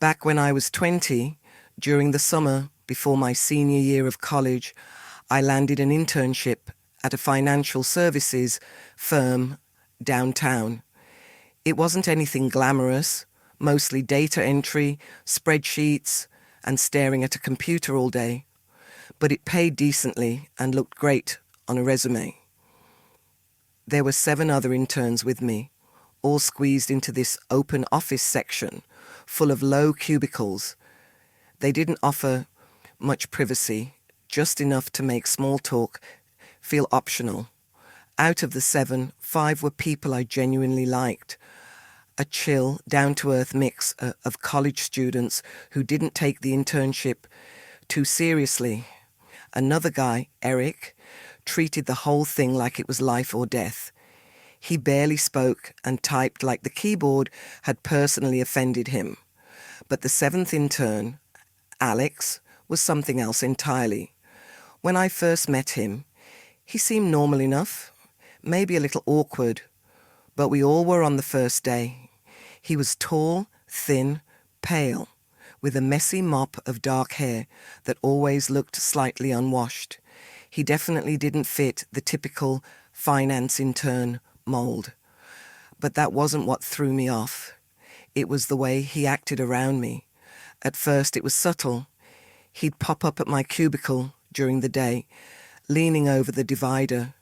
Back when I was 20, during the summer before my senior year of college, I landed an internship at a financial services firm downtown. It wasn't anything glamorous, mostly data entry, spreadsheets, and staring at a computer all day, but it paid decently and looked great on a resume. There were 7 other interns with me, all squeezed into this open office section full of low cubicles. They didn't offer much privacy, just enough to make small talk feel optional. Out of the 7, 5 were people I genuinely liked. A chill, down-to-earth mix of college students who didn't take the internship too seriously. Another guy, Eric, treated the whole thing like it was life or death. He barely spoke and typed like the keyboard had personally offended him. But the 7th intern, Alex, was something else entirely. When I first met him, he seemed normal enough, maybe a little awkward, but we all were on the first day. He was tall, thin, pale, with a messy mop of dark hair that always looked slightly unwashed. He definitely didn't fit the typical finance intern mold. But that wasn't what threw me off. It was the way he acted around me. At first it was subtle. He'd pop up at my cubicle during the day, leaning over the divider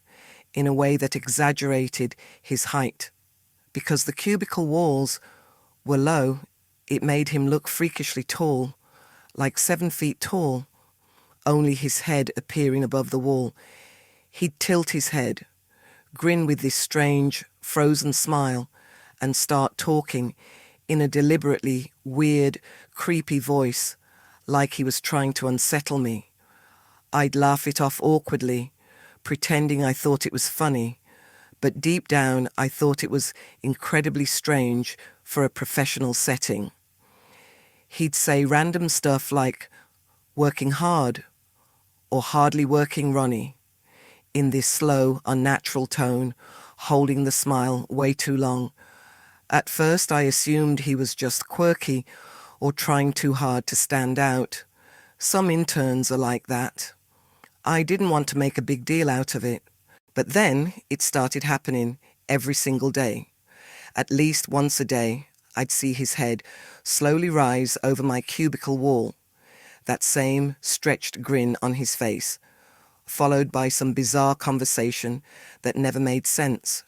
in a way that exaggerated his height. Because the cubicle walls were low, it made him look freakishly tall, like 7 feet tall, only his head appearing above the wall. He'd tilt his head, grin with this strange, frozen smile, and start talking in a deliberately weird, creepy voice, like he was trying to unsettle me. I'd laugh it off awkwardly, pretending I thought it was funny, but deep down I thought it was incredibly strange for a professional setting. He'd say random stuff like, "working hard," or "hardly working, Ronnie," in this slow, unnatural tone, holding the smile way too long. At first I assumed he was just quirky or trying too hard to stand out. Some interns are like that. I didn't want to make a big deal out of it. But then it started happening every single day. At least once a day, I'd see his head slowly rise over my cubicle wall, that same stretched grin on his face, followed by some bizarre conversation that never made sense.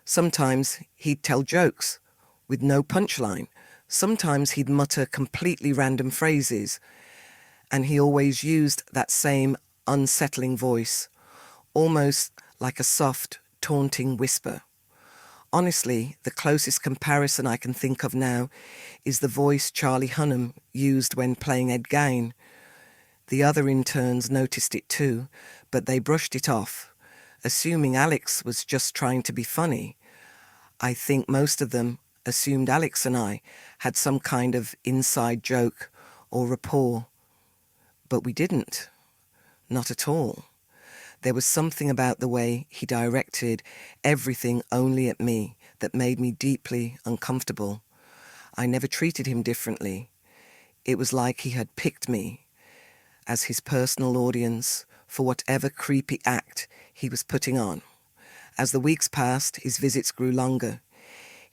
Sometimes he'd tell jokes with no punchline. Sometimes he'd mutter completely random phrases, and he always used that same unsettling voice, almost like a soft, taunting whisper. Honestly, the closest comparison I can think of now is the voice Charlie Hunnam used when playing Ed Gein. The other interns noticed it too, but they brushed it off, assuming Alex was just trying to be funny. I think most of them assumed Alex and I had some kind of inside joke or rapport, but we didn't. Not at all. There was something about the way he directed everything only at me that made me deeply uncomfortable. I never treated him differently. It was like he had picked me as his personal audience for whatever creepy act he was putting on. As the weeks passed, his visits grew longer.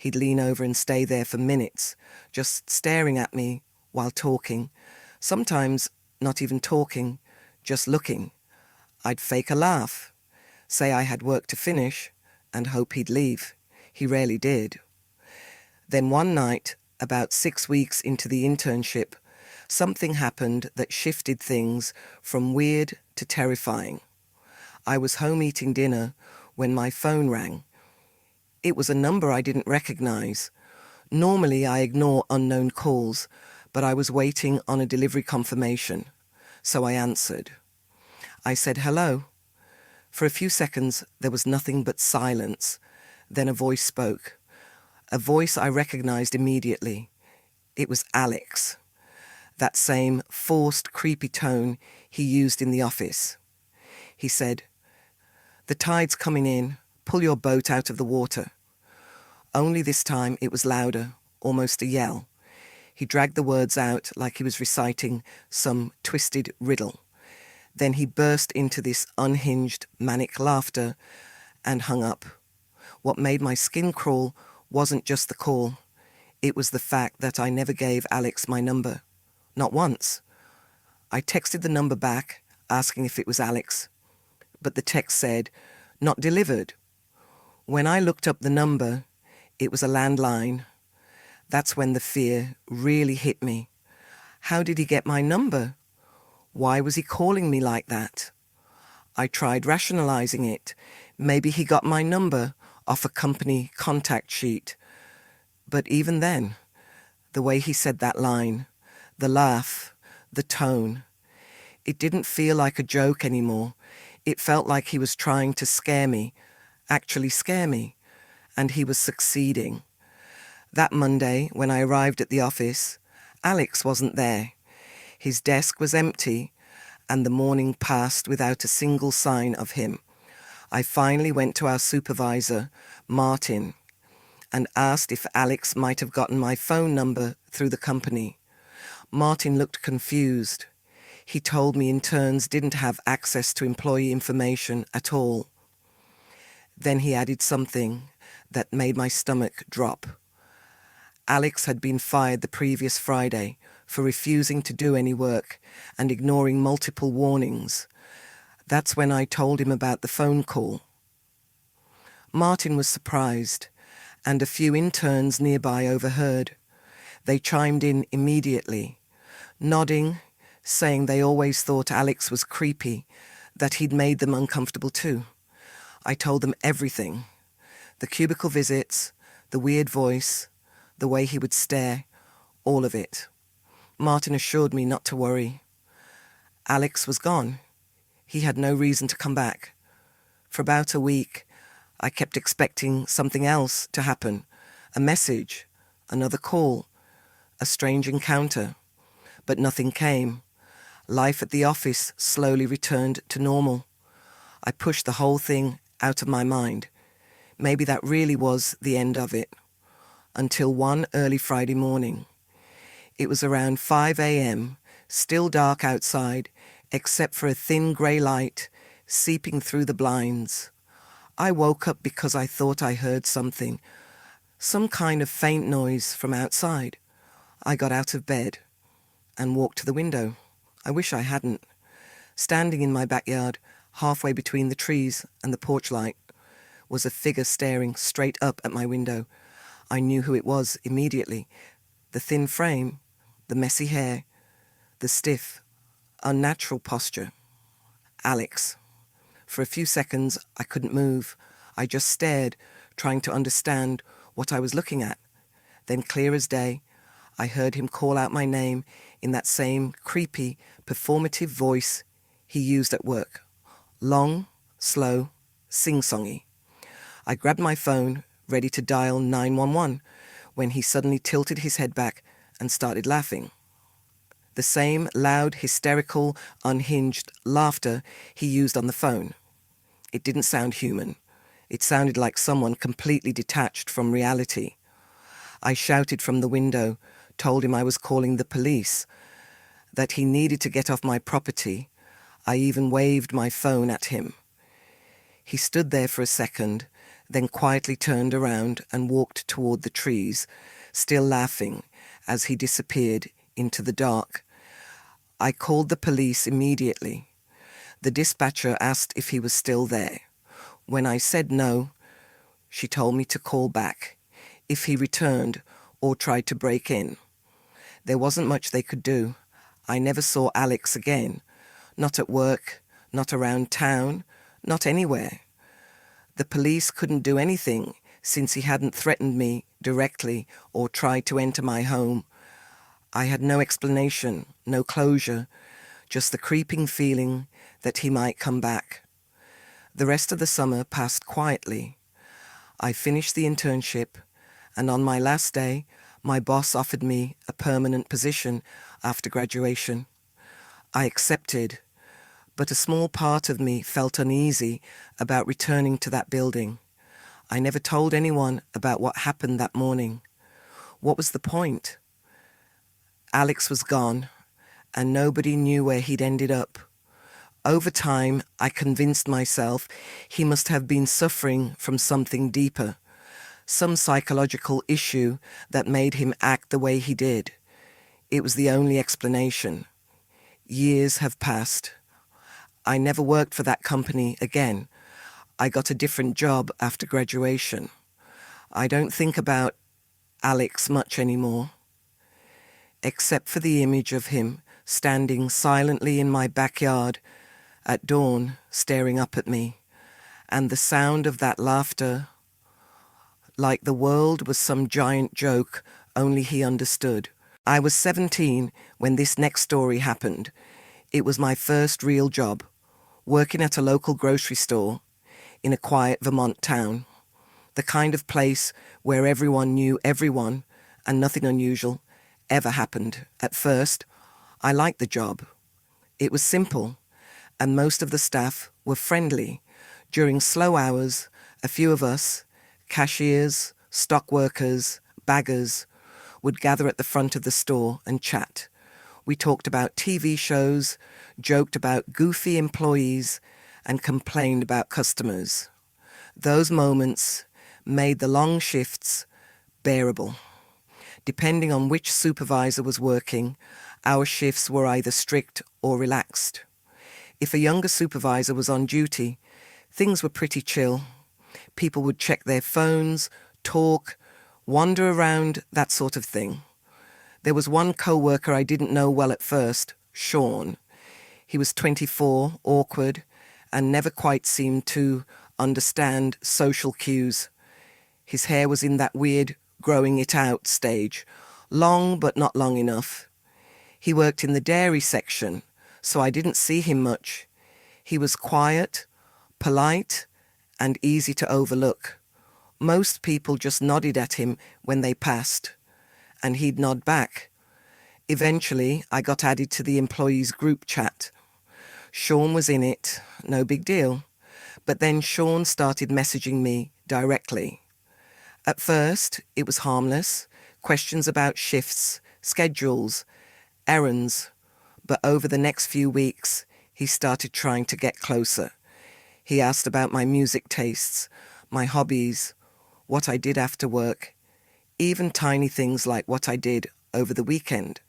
He'd lean over and stay there for minutes, just staring at me while talking, sometimes not even talking, just looking. I'd fake a laugh, say I had work to finish, and hope he'd leave. He rarely did. Then one night, about 6 weeks into the internship, something happened that shifted things from weird to terrifying. I was home eating dinner when my phone rang. It was a number I didn't recognize. Normally I ignore unknown calls, but I was waiting on a delivery confirmation, so I answered. I said hello. For a few seconds there was nothing but silence. Then a voice spoke. A voice I recognized immediately. It was Alex. That same forced, creepy tone he used in the office. He said, "The tide's coming in. Pull your boat out of the water." Only this time it was louder, almost a yell. He dragged the words out like he was reciting some twisted riddle. Then he burst into this unhinged, manic laughter and hung up. What made my skin crawl wasn't just the call. It was the fact that I never gave Alex my number. Not once. I texted the number back, asking if it was Alex. But the text said, "Not delivered." When I looked up the number, it was a landline. That's when the fear really hit me. How did he get my number? Why was he calling me like that? I tried rationalizing it. Maybe he got my number off a company contact sheet. But even then, the way he said that line, the laugh, the tone, it didn't feel like a joke anymore. It felt like he was trying to scare me, actually scare me, and he was succeeding. That Monday, when I arrived at the office, Alex wasn't there. His desk was empty, and the morning passed without a single sign of him. I finally went to our supervisor, Martin, and asked if Alex might have gotten my phone number through the company. Martin looked confused. He told me interns didn't have access to employee information at all. Then he added something that made my stomach drop. Alex had been fired the previous Friday for refusing to do any work and ignoring multiple warnings. That's when I told him about the phone call. Martin was surprised, and a few interns nearby overheard. They chimed in immediately, nodding, saying they always thought Alex was creepy, that he'd made them uncomfortable too. I told them everything. The cubicle visits, the weird voice, the way he would stare, all of it. Martin assured me not to worry. Alex was gone. He had no reason to come back. For about a week, I kept expecting something else to happen. A message, another call, a strange encounter. But nothing came. Life at the office slowly returned to normal. I pushed the whole thing out of my mind. Maybe that really was the end of it. Until one early Friday morning. It was around 5 a.m., still dark outside, except for a thin grey light seeping through the blinds. I woke up because I thought I heard something, some kind of faint noise from outside. I got out of bed and walked to the window. I wish I hadn't. Standing in my backyard, halfway between the trees and the porch light, was a figure staring straight up at my window. I knew who it was immediately. The thin frame, the messy hair, the stiff, unnatural posture. Alex. For a few seconds, I couldn't move. I just stared, trying to understand what I was looking at. Then, clear as day, I heard him call out my name in that same creepy, performative voice he used at work. Long, slow, sing-songy. I grabbed my phone, ready to dial 911, when he suddenly tilted his head back and started laughing. The same loud, hysterical, unhinged laughter he used on the phone. It didn't sound human. It sounded like someone completely detached from reality. I shouted from the window, told him I was calling the police, that he needed to get off my property. I even waved my phone at him. He stood there for a second, then quietly turned around and walked toward the trees, still laughing, as he disappeared into the dark. I called the police immediately. The dispatcher asked if he was still there. When I said no, she told me to call back if he returned or tried to break in. There wasn't much they could do. I never saw Alex again. Not at work, not around town, not anywhere. The police couldn't do anything since he hadn't threatened me directly or tried to enter my home. I had no explanation, no closure, just the creeping feeling that he might come back. The rest of the summer passed quietly. I finished the internship, and on my last day, my boss offered me a permanent position after graduation. I accepted, but a small part of me felt uneasy about returning to that building. I never told anyone about what happened that morning. What was the point? Alex was gone, and nobody knew where he'd ended up. Over time, I convinced myself he must have been suffering from something deeper, some psychological issue that made him act the way he did. It was the only explanation. Years have passed. I never worked for that company again. I got a different job after graduation. I don't think about Alex much anymore, except for the image of him standing silently in my backyard at dawn, staring up at me, and the sound of that laughter, like the world was some giant joke only he understood. I was 17 when this next story happened. It was my first real job, working at a local grocery store in a quiet Vermont town, the kind of place where everyone knew everyone and nothing unusual ever happened. At first, I liked the job. It was simple, and most of the staff were friendly. During slow hours, a few of us, cashiers, stock workers, baggers, would gather at the front of the store and chat. We talked about TV shows, joked about goofy employees, and complained about customers. Those moments made the long shifts bearable. Depending on which supervisor was working, our shifts were either strict or relaxed. If a younger supervisor was on duty, things were pretty chill. People would check their phones, talk, wander around, that sort of thing. There was one coworker I didn't know well at first, Sean. He was 24, awkward, and never quite seemed to understand social cues. His hair was in that weird growing it out stage, long but not long enough. He worked in the dairy section, so I didn't see him much. He was quiet, polite, and easy to overlook. Most people just nodded at him when they passed, and he'd nod back. Eventually, I got added to the employees' group chat. Sean was in it, no big deal. But then Sean started messaging me directly. At first, it was harmless, questions about shifts, schedules, errands. But over the next few weeks, he started trying to get closer. He asked about my music tastes, my hobbies, what I did after work, even tiny things like what I did over the weekend.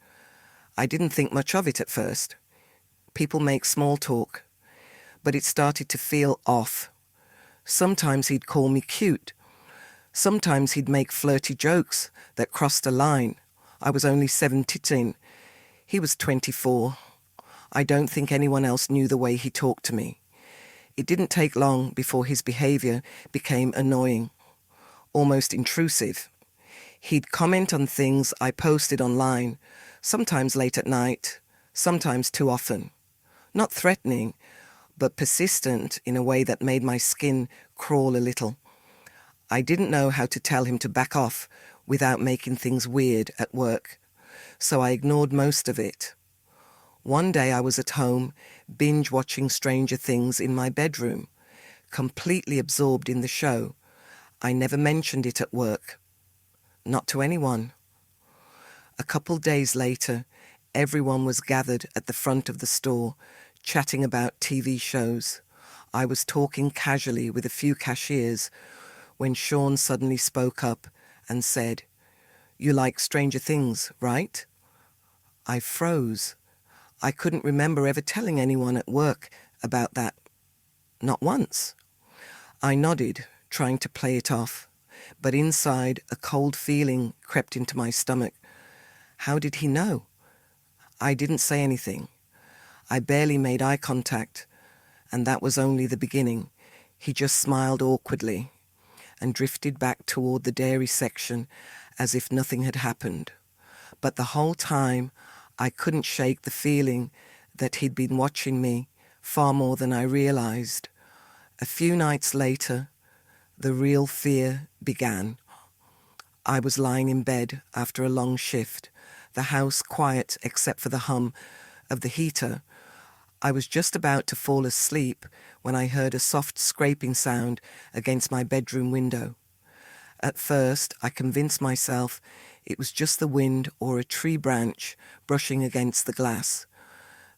I didn't think much of it at first. People make small talk, but it started to feel off. Sometimes he'd call me cute. Sometimes he'd make flirty jokes that crossed a line. I was only 17. He was 24. I don't think anyone else knew the way he talked to me. It didn't take long before his behavior became annoying, almost intrusive. He'd comment on things I posted online, sometimes late at night, sometimes too often. Not threatening, but persistent in a way that made my skin crawl a little. I didn't know how to tell him to back off without making things weird at work, so I ignored most of it. One day I was at home, binge-watching Stranger Things in my bedroom, completely absorbed in the show. I never mentioned it at work. Not to anyone. A couple days later, everyone was gathered at the front of the store, chatting about TV shows. I was talking casually with a few cashiers when Sean suddenly spoke up and said, "You like Stranger Things, right?" I froze. I couldn't remember ever telling anyone at work about that. Not once. I nodded, trying to play it off, but inside a cold feeling crept into my stomach. How did he know? I didn't say anything. I barely made eye contact, and that was only the beginning. He just smiled awkwardly and drifted back toward the dairy section as if nothing had happened. But the whole time, I couldn't shake the feeling that he'd been watching me far more than I realized. A few nights later, the real fear began. I was lying in bed after a long shift, the house quiet except for the hum of the heater. I was just about to fall asleep when I heard a soft scraping sound against my bedroom window. At first, I convinced myself it was just the wind or a tree branch brushing against the glass.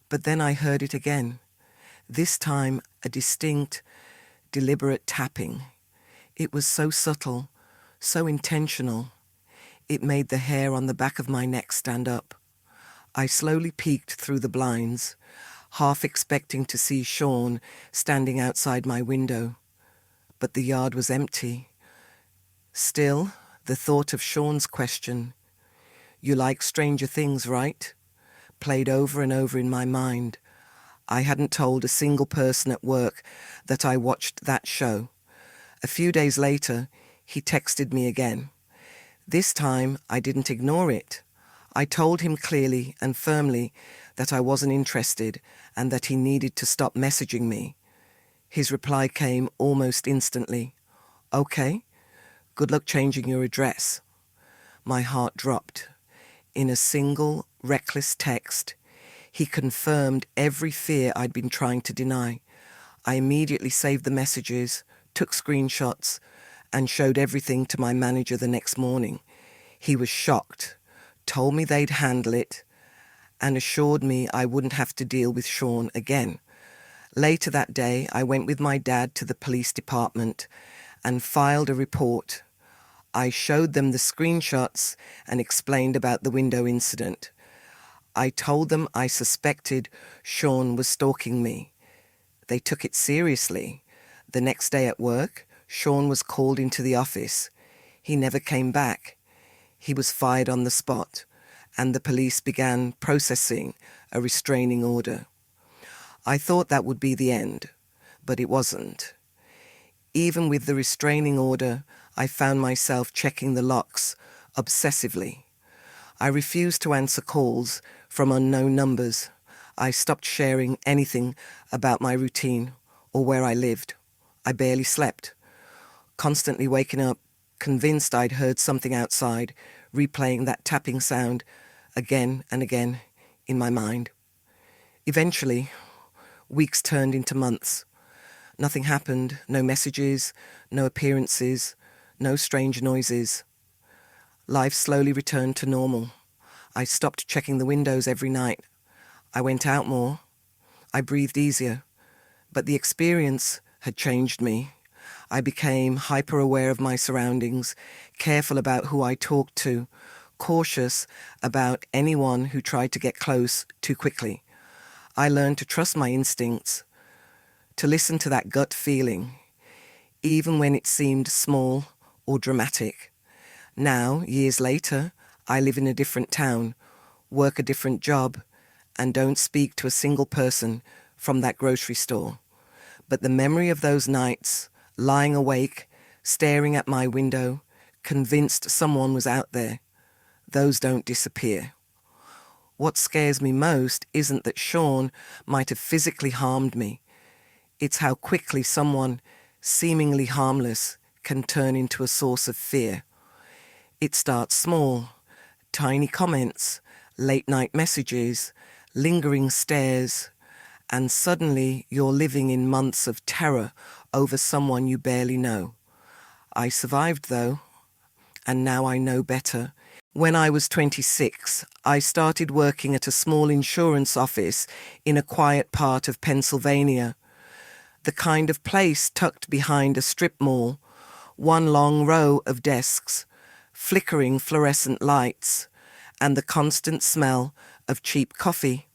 But then I heard it again, this time a distinct, deliberate tapping. It was so subtle, so intentional. It made the hair on the back of my neck stand up. I slowly peeked through the blinds, half expecting to see Sean standing outside my window. But the yard was empty. Still, the thought of Sean's question, "You like Stranger Things, right?" played over and over in my mind. I hadn't told a single person at work that I watched that show. A few days later, he texted me again. This time, I didn't ignore it. I told him clearly and firmly that I wasn't interested and that he needed to stop messaging me. His reply came almost instantly. "Okay, good luck changing your address." My heart dropped. In a single, reckless text, he confirmed every fear I'd been trying to deny. I immediately saved the messages, took screenshots, and showed everything to my manager the next morning. He was shocked, told me they'd handle it, and assured me I wouldn't have to deal with Sean again. Later that day, I went with my dad to the police department and filed a report. I showed them the screenshots and explained about the window incident. I told them I suspected Sean was stalking me. They took it seriously. The next day at work, Sean was called into the office. He never came back. He was fired on the spot, and the police began processing a restraining order. I thought that would be the end, but it wasn't. Even with the restraining order, I found myself checking the locks obsessively. I refused to answer calls from unknown numbers. I stopped sharing anything about my routine or where I lived. I barely slept, constantly waking up, convinced I'd heard something outside, replaying that tapping sound again and again in my mind. Eventually, weeks turned into months. Nothing happened, no messages, no appearances, no strange noises. Life slowly returned to normal. I stopped checking the windows every night. I went out more. I breathed easier. But the experience had changed me. I became hyper-aware of my surroundings, careful about who I talked to, cautious about anyone who tried to get close too quickly. I learned to trust my instincts, to listen to that gut feeling, even when it seemed small or dramatic. Now, years later, I live in a different town, work a different job, and don't speak to a single person from that grocery store. But the memory of those nights, lying awake, staring at my window, convinced someone was out there, those don't disappear. What scares me most isn't that Sean might have physically harmed me. It's how quickly someone, seemingly harmless, can turn into a source of fear. It starts small, tiny comments, late-night messages, lingering stares, and suddenly you're living in months of terror over someone you barely know. I survived, though, and now I know better. When I was 26, I started working at a small insurance office in a quiet part of Pennsylvania. The kind of place tucked behind a strip mall, one long row of desks, flickering fluorescent lights, and the constant smell of cheap coffee.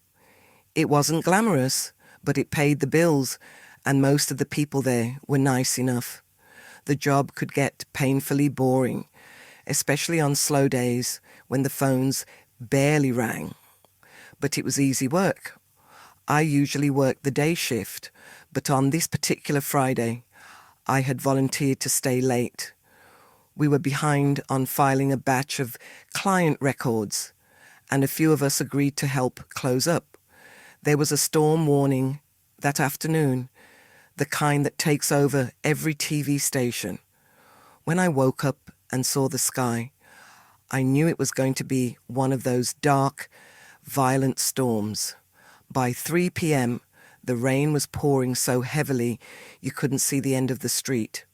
It wasn't glamorous, but it paid the bills, and most of the people there were nice enough. The job could get painfully boring, especially on slow days when the phones barely rang. But it was easy work. I usually worked the day shift, but on this particular Friday, I had volunteered to stay late. We were behind on filing a batch of client records, and a few of us agreed to help close up. There was a storm warning that afternoon, the kind that takes over every TV station. When I woke up and saw the sky, I knew it was going to be one of those dark, violent storms. By 3 p.m., the rain was pouring so heavily you couldn't see the end of the street.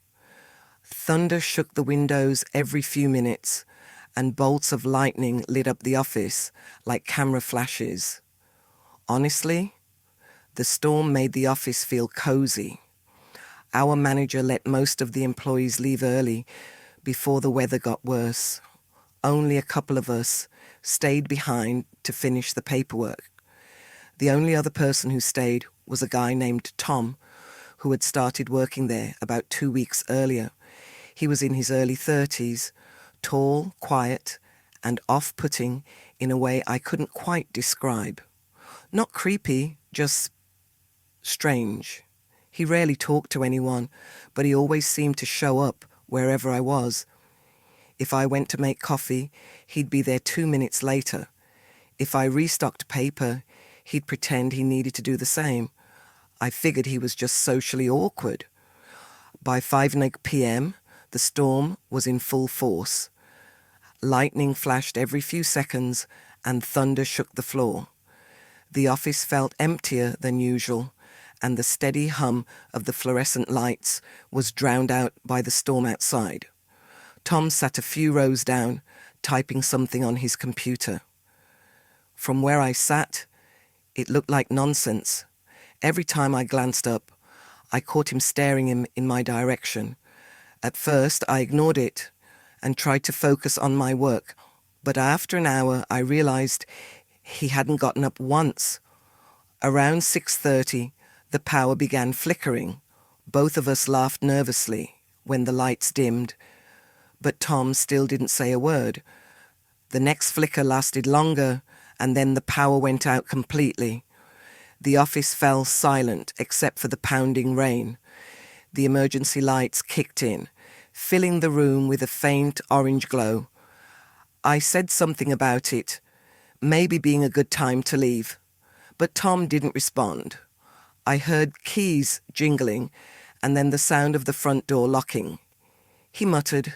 Thunder shook the windows every few minutes, and bolts of lightning lit up the office like camera flashes. Honestly, the storm made the office feel cozy. Our manager let most of the employees leave early before the weather got worse. Only a couple of us stayed behind to finish the paperwork. The only other person who stayed was a guy named Tom, who had started working there about 2 weeks earlier. He was in his early 30s, tall, quiet, and off-putting in a way I couldn't quite describe. Not creepy, just strange. He rarely talked to anyone, but he always seemed to show up wherever I was. If I went to make coffee, he'd be there 2 minutes later. If I restocked paper, he'd pretend he needed to do the same. I figured he was just socially awkward. By 5 p.m., the storm was in full force. Lightning flashed every few seconds and thunder shook the floor. The office felt emptier than usual, and the steady hum of the fluorescent lights was drowned out by the storm outside. Tom sat a few rows down, typing something on his computer. From where I sat, it looked like nonsense. Every time I glanced up, I caught him staring in my direction. At first, I ignored it and tried to focus on my work, but after an hour, I realized he hadn't gotten up once. Around 6:30, the power began flickering. Both of us laughed nervously when the lights dimmed, but Tom still didn't say a word. The next flicker lasted longer, and then the power went out completely. The office fell silent except for the pounding rain. The emergency lights kicked in, filling the room with a faint orange glow. I said something about it, maybe being a good time to leave, but Tom didn't respond. I heard keys jingling and then the sound of the front door locking. He muttered,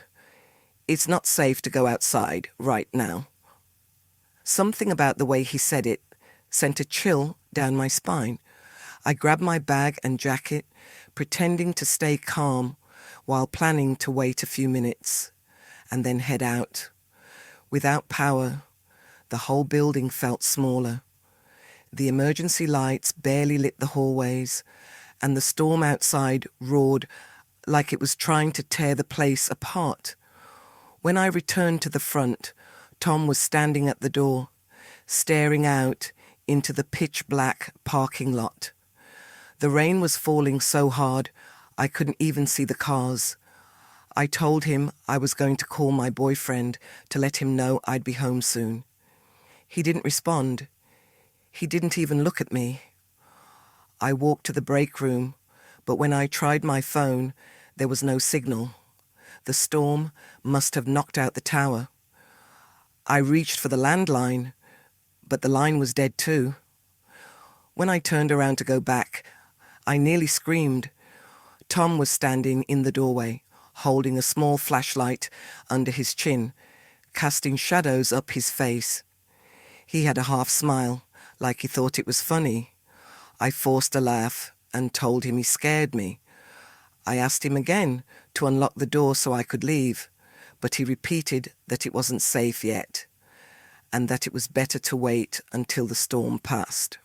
"It's not safe to go outside right now." Something about the way he said it sent a chill down my spine. I grabbed my bag and jacket, pretending to stay calm while planning to wait a few minutes and then head out. Without power, the whole building felt smaller. The emergency lights barely lit the hallways, and the storm outside roared like it was trying to tear the place apart. When I returned to the front, Tom was standing at the door, staring out into the pitch-black parking lot. The rain was falling so hard, I couldn't even see the cars. I told him I was going to call my boyfriend to let him know I'd be home soon. He didn't respond. He didn't even look at me. I walked to the break room, but when I tried my phone, there was no signal. The storm must have knocked out the tower. I reached for the landline, but the line was dead too. When I turned around to go back, I nearly screamed. Tom was standing in the doorway, holding a small flashlight under his chin, casting shadows up his face. He had a half smile, like he thought it was funny. I forced a laugh and told him he scared me. I asked him again to unlock the door so I could leave, but he repeated that it wasn't safe yet, and that it was better to wait until the storm passed.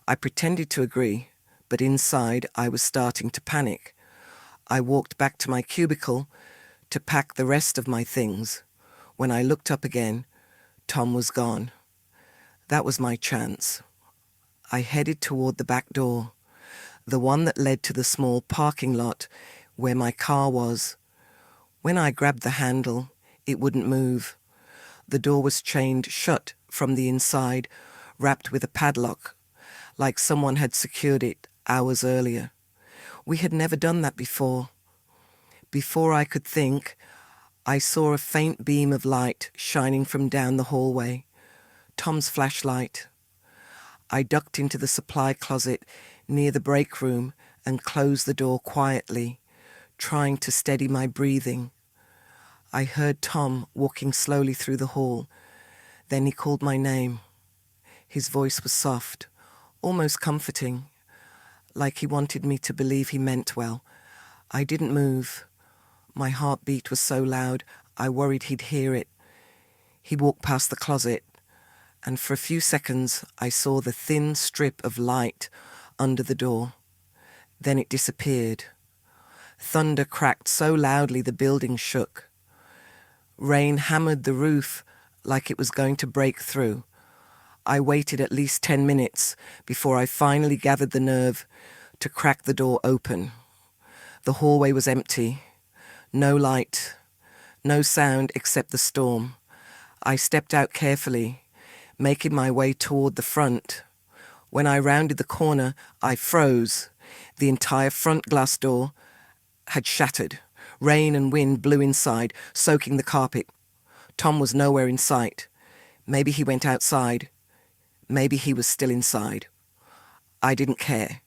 I pretended to agree, but inside I was starting to panic. I walked back to my cubicle to pack the rest of my things. When I looked up again, Tom was gone. That was my chance. I headed toward the back door, the one that led to the small parking lot where my car was. When I grabbed the handle, it wouldn't move. The door was chained shut from the inside, wrapped with a padlock, like someone had secured it hours earlier. We had never done that before. Before I could think, I saw a faint beam of light shining from down the hallway. Tom's flashlight. I ducked into the supply closet near the break room and closed the door quietly, trying to steady my breathing. I heard Tom walking slowly through the hall. Then he called my name. His voice was soft, almost comforting, like he wanted me to believe he meant well. I didn't move. My heartbeat was so loud, I worried he'd hear it. He walked past the closet, and for a few seconds I saw the thin strip of light under the door. Then it disappeared. Thunder cracked so loudly the building shook. Rain hammered the roof like it was going to break through. I waited at least 10 minutes before I finally gathered the nerve to crack the door open. The hallway was empty. No light, no sound except the storm. I stepped out carefully, making my way toward the front. When I rounded the corner, I froze. The entire front glass door had shattered. Rain and wind blew inside, soaking the carpet. Tom was nowhere in sight. Maybe he went outside. Maybe he was still inside. I didn't care.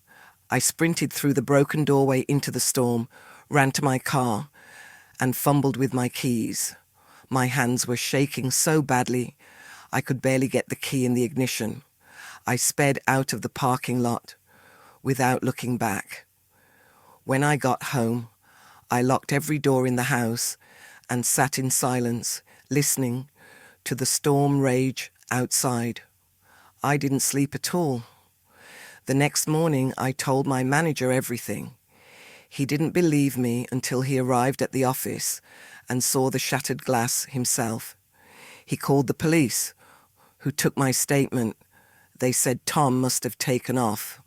I sprinted through the broken doorway into the storm, ran to my car, and fumbled with my keys. My hands were shaking so badly, I could barely get the key in the ignition. I sped out of the parking lot without looking back. When I got home, I locked every door in the house and sat in silence, listening to the storm rage outside. I didn't sleep at all. The next morning, I told my manager everything. He didn't believe me until he arrived at the office and saw the shattered glass himself. He called the police, who took my statement. They said Tom must have taken off.